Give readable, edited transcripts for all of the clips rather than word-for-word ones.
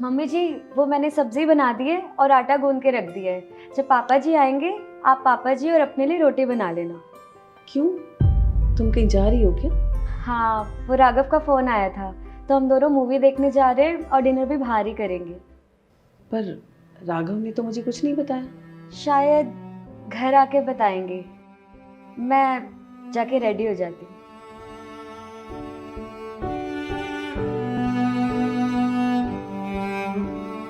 Mummy जी, वो मैंने सब्जी बना दी है और आटा गूंद के रख दिया है। जब पापा जी आएंगे, आप पापा जी और अपने लिए रोटी बना लेना। क्यों, तुम कहीं जा रही हो क्या? हाँ, वो राघव का फ़ोन आया था, तो हम दोनों मूवी देखने जा रहे हैं और डिनर भी बाहर ही करेंगे। पर राघव ने तो मुझे कुछ नहीं बताया। शायद घर आके बताएंगे। मैं जाके रेडी हो जाती हूँ।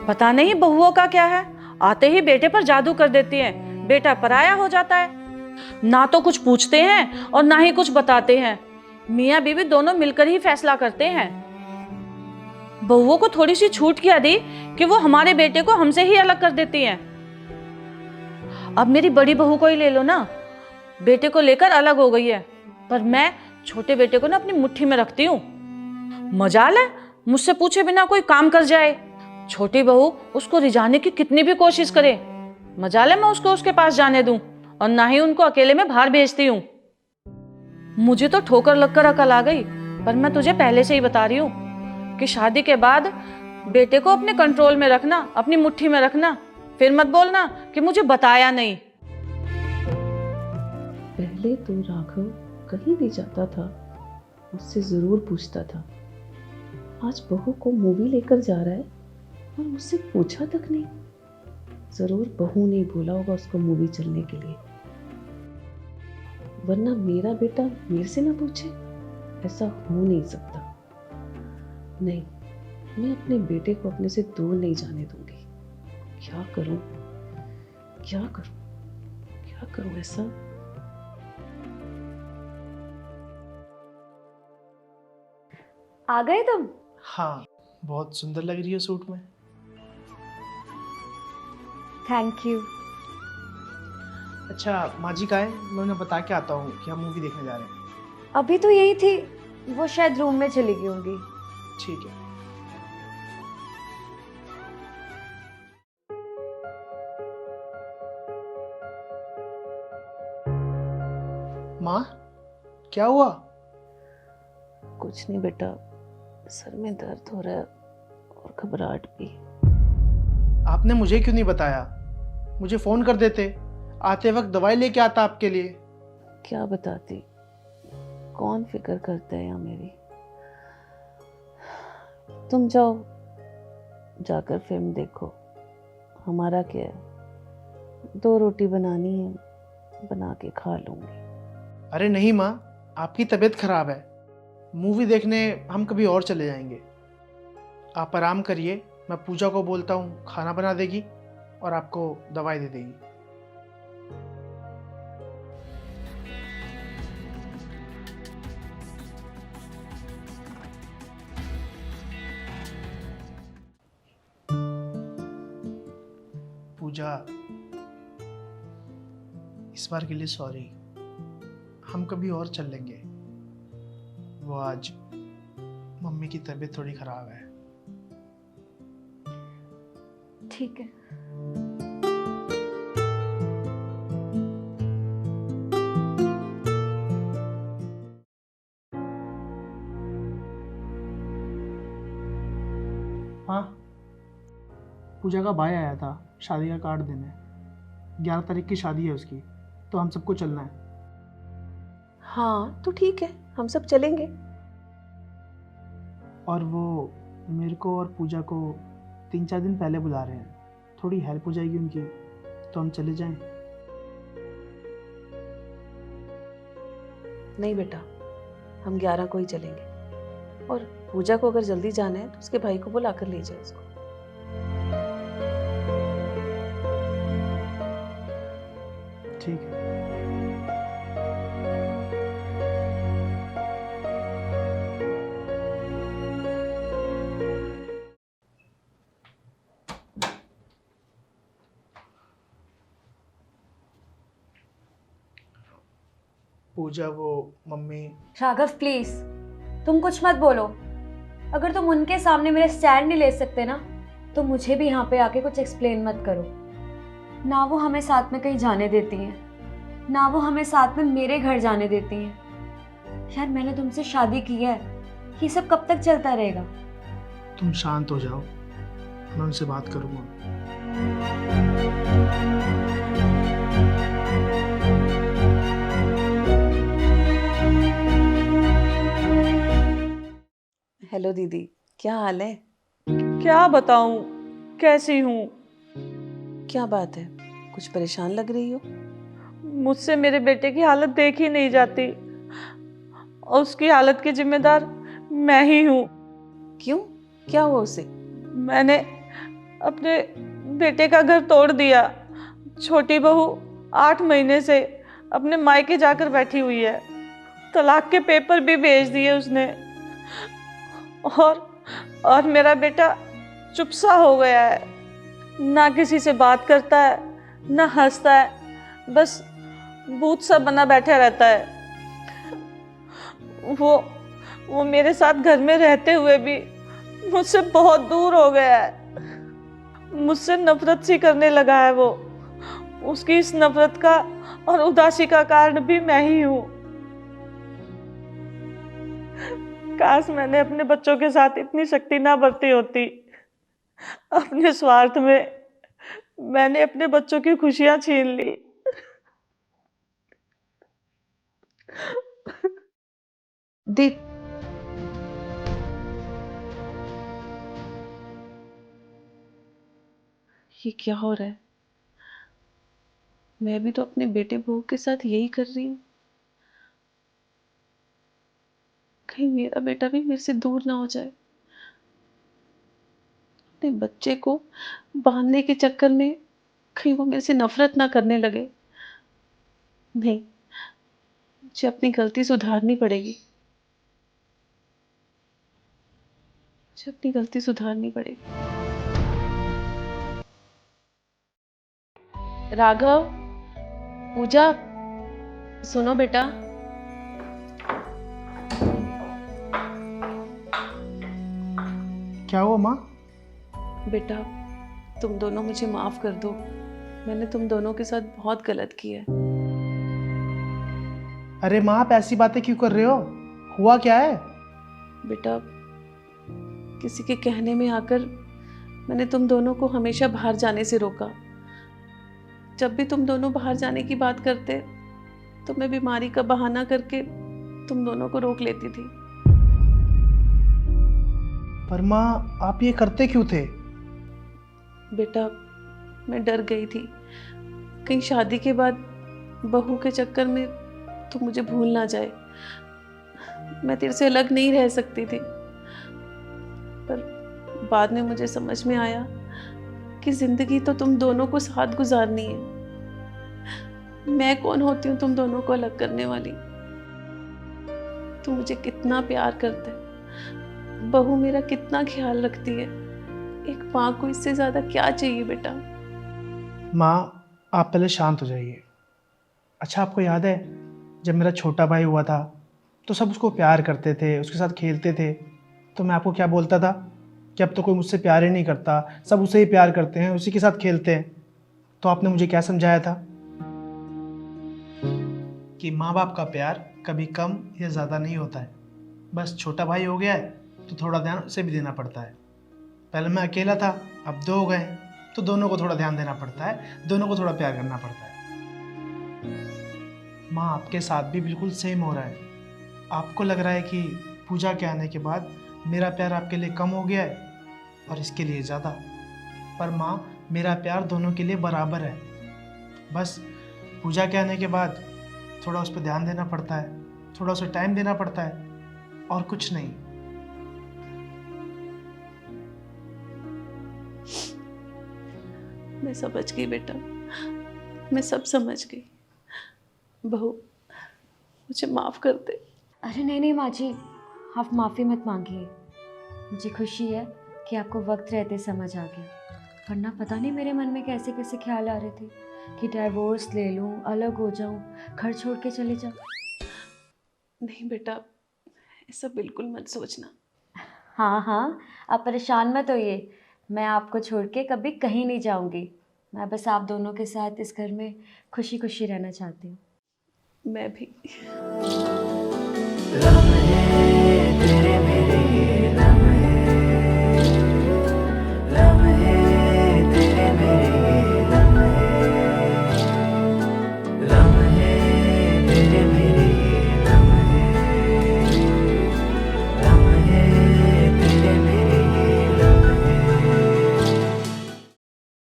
पता नहीं बहुओं का क्या है, आते ही बेटे पर जादू कर देती हैं। बेटा पराया हो जाता है, ना तो कुछ पूछते हैं और ना ही कुछ बताते हैं। मियाँ बीवी दोनों मिलकर ही फैसला करते हैं। बहुओं को थोड़ी सी छूट क्या दी कि वो हमारे बेटे को हमसे ही अलग कर देती हैं। अब मेरी बड़ी बहू को ही ले लो ना, बेटे को लेकर अलग हो गई है, पर मैं छोटे बेटे को ना अपनी मुट्ठी में रखती हूँ। मजाल है मुझसे पूछे बिना कोई काम कर जाए। छोटी बहू उसको रिझाने की कितनी भी कोशिश करे, मजाल है मैं उसको उसके पास जाने दूं, और ना ही उनको अकेले में बाहर भेजती हूँ। मुझे तो ठोकर लगकर अकल आ गई, पर मैं तुझे पहले से ही बता रही हूँ कि शादी के बाद बेटे को अपने कंट्रोल में रखना, अपनी मुट्ठी में रखना। फिर मत बोलना कि मुझे बताया नहीं। पहले तो राघव कहीं भी जाता था मुझसे जरूर पूछता था, आज बहू को मूवी लेकर जा रहा है और मुझसे पूछा तक नहीं। जरूर बहू ने बोला होगा उसको मूवी चलने के लिए, वरना मेरा बेटा मेरे से ना पूछे, ऐसा हो नहीं सकता। नहीं, मैं अपने बेटे को अपने से दूर नहीं जाने दूंगी। क्या करूं, क्या करूं, क्या करूं ऐसा? आ गए तुम? हाँ, बहुत सुंदर लग रही हो सूट में। Thank you. अच्छा, माँ जी का है, मैं उन्हें बता के आता हूँ कि हम मूवी देखने जा रहे हैं। अभी तो यही थी, वो शायद रूम में चली गई होंगी। ठीक है। माँ, क्या हुआ? कुछ नहीं बेटा, सर में दर्द हो रहा है और घबराहट भी। आपने मुझे क्यों नहीं बताया? मुझे फोन कर देते, आते वक्त दवाई लेके आता आपके लिए। क्या बताती, कौन फिक्र करता है यहाँ मेरी। तुम जाओ, जाकर फिल्म देखो, हमारा क्या है। 2 रोटी बनानी है, बना के खा लूंगी। अरे नहीं माँ, आपकी तबीयत खराब है, मूवी देखने हम कभी और चले जाएंगे। आप आराम करिए, मैं पूजा को बोलता हूँ खाना बना देगी और आपको दवाई दे देगी। पूजा, इस बार के लिए सॉरी, हम कभी और चल लेंगे। वो आज मम्मी की तबीयत थोड़ी खराब है। ठीक है। हाँ, पूजा का भाई आया था शादी का कार्ड देने। 11 तारीख की शादी है उसकी, तो हम सबको चलना है। हाँ तो ठीक है, हम सब चलेंगे। और वो मेरे को और पूजा को 3-4 दिन पहले बुला रहे हैं, थोड़ी हेल्प हो जाएगी उनकी, तो हम चले जाएं। नहीं बेटा, हम 11 को ही चलेंगे, और पूजा को अगर जल्दी जाना है तो उसके भाई को बुला कर ले जाए उसको। ठीक है। पूजा, वो मम्मी। राघव प्लीज, तुम कुछ मत बोलो। अगर तुम उनके सामने मेरे स्टैंड नहीं ले सकते ना, तो मुझे भी यहाँ पे आके कुछ एक्सप्लेन मत करो। ना वो हमें साथ में कहीं जाने देती हैं, ना वो हमें साथ में मेरे घर जाने देती हैं। यार मैंने तुमसे शादी की है, ये सब कब तक चलता रहेगा? तुम शांत हो जाओ, मैं उनसे बात करूँगा। हेलो दीदी, क्या हाल है? क्या बताऊं कैसी हूँ। क्या बात है, कुछ परेशान लग रही हो? मुझसे मेरे बेटे की हालत देखी नहीं जाती और उसकी हालत की जिम्मेदार मैं ही हूँ। क्यों, क्या हुआ उसे? मैंने अपने बेटे का घर तोड़ दिया। छोटी बहू 8 महीने से अपने मायके जाकर बैठी हुई है। तलाक के पेपर भी भेज दिए उसने। और मेरा बेटा चुप सा हो गया है, ना किसी से बात करता है ना हंसता है, बस भूत सा बना बैठा रहता है। वो मेरे साथ घर में रहते हुए भी मुझसे बहुत दूर हो गया है। मुझसे नफरत सी करने लगा है वो। उसकी इस नफरत का और उदासी का कारण भी मैं ही हूँ। काश मैंने अपने बच्चों के साथ इतनी शक्ति ना बरती होती। अपने स्वार्थ में मैंने अपने बच्चों की खुशियां छीन ली। दी ये क्या हो रहा है? मैं भी तो अपने बेटे बहू के साथ यही कर रही हूँ। कहीं मेरा बेटा भी मेरे से दूर ना हो जाए। अपने बच्चे को बांधने के चक्कर में कहीं वो मेरे से नफरत ना करने लगे। नहीं, मुझे अपनी गलती सुधारनी पड़ेगी। मुझे अपनी गलती सुधारनी पड़ेगी। राघव, पूजा, सुनो बेटा। क्या हुआ माँ? बेटा, तुम दोनों मुझे माफ कर दो। मैंने तुम दोनों के साथ बहुत गलत किया है। अरे माँ, आप ऐसी बातें क्यों कर रहे हो? हुआ क्या है? बेटा, किसी के कहने में आकर मैंने तुम दोनों को हमेशा बाहर जाने से रोका। जब भी तुम दोनों बाहर जाने की बात करते तो मैं बीमारी का बहाना करके तुम दोनों को रोक लेती थी। पर माँ, आप ये करते क्यों थे? बेटा, मैं डर गई थी कहीं शादी के बाद बहू के चक्कर में तू मुझे भूल ना जाए। मैं तेरे से अलग नहीं रह सकती थी। पर बाद में मुझे समझ में आया कि जिंदगी तो तुम दोनों को साथ गुजारनी है। मैं कौन होती हूँ तुम दोनों को अलग करने वाली? तू मुझे कितना प्यार करता है, बहू मेरा कितना ख्याल रखती है। एक माँ को इससे ज्यादा क्या चाहिए बेटा? माँ, आप पहले शांत हो जाइए। अच्छा, आपको याद है जब मेरा छोटा भाई हुआ था तो सब उसको प्यार करते थे, उसके साथ खेलते थे। तो मैं आपको क्या बोलता था कि अब तो कोई मुझसे प्यार ही नहीं करता, सब उसे ही प्यार करते हैं, उसी के साथ खेलते हैं। तो आपने मुझे क्या समझाया था कि माँ बाप का प्यार कभी कम या ज़्यादा नहीं होता है। बस छोटा भाई हो गया है तो थोड़ा ध्यान उसे भी देना पड़ता है। पहले मैं अकेला था, अब 2 हो गए तो दोनों को थोड़ा ध्यान देना पड़ता है, दोनों को थोड़ा प्यार करना पड़ता है। माँ, आपके साथ भी बिल्कुल सेम हो रहा है। आपको लग रहा है कि पूजा के आने के बाद मेरा प्यार आपके लिए कम हो गया है और इसके लिए ज़्यादा। पर माँ, मेरा प्यार दोनों के लिए बराबर है। बस पूजा के आने के बाद थोड़ा उस पर ध्यान देना पड़ता है, थोड़ा उसे टाइम देना पड़ता है, और कुछ नहीं। मैं समझ गई बेटा, मैं सब समझ गई। बहू, मुझे माफ कर दे। अरे नहीं नहीं माँ जी, आप माफ़ी मत मांगिए। मुझे खुशी है कि आपको वक्त रहते समझ आ गया, वरना पता नहीं मेरे मन में कैसे कैसे ख्याल आ रहे थे कि डाइवोर्स ले लूँ, अलग हो जाऊँ, घर छोड़ के चले जाऊँ। नहीं बेटा, ऐसा बिल्कुल मत सोचना। हाँ हाँ, आप परेशान मत होइए। मैं आपको छोड़ के कभी कहीं नहीं जाऊँगी। मैं बस आप दोनों के साथ इस घर में खुशी खुशी रहना चाहती हूँ। मैं भी। लम्हे तेरे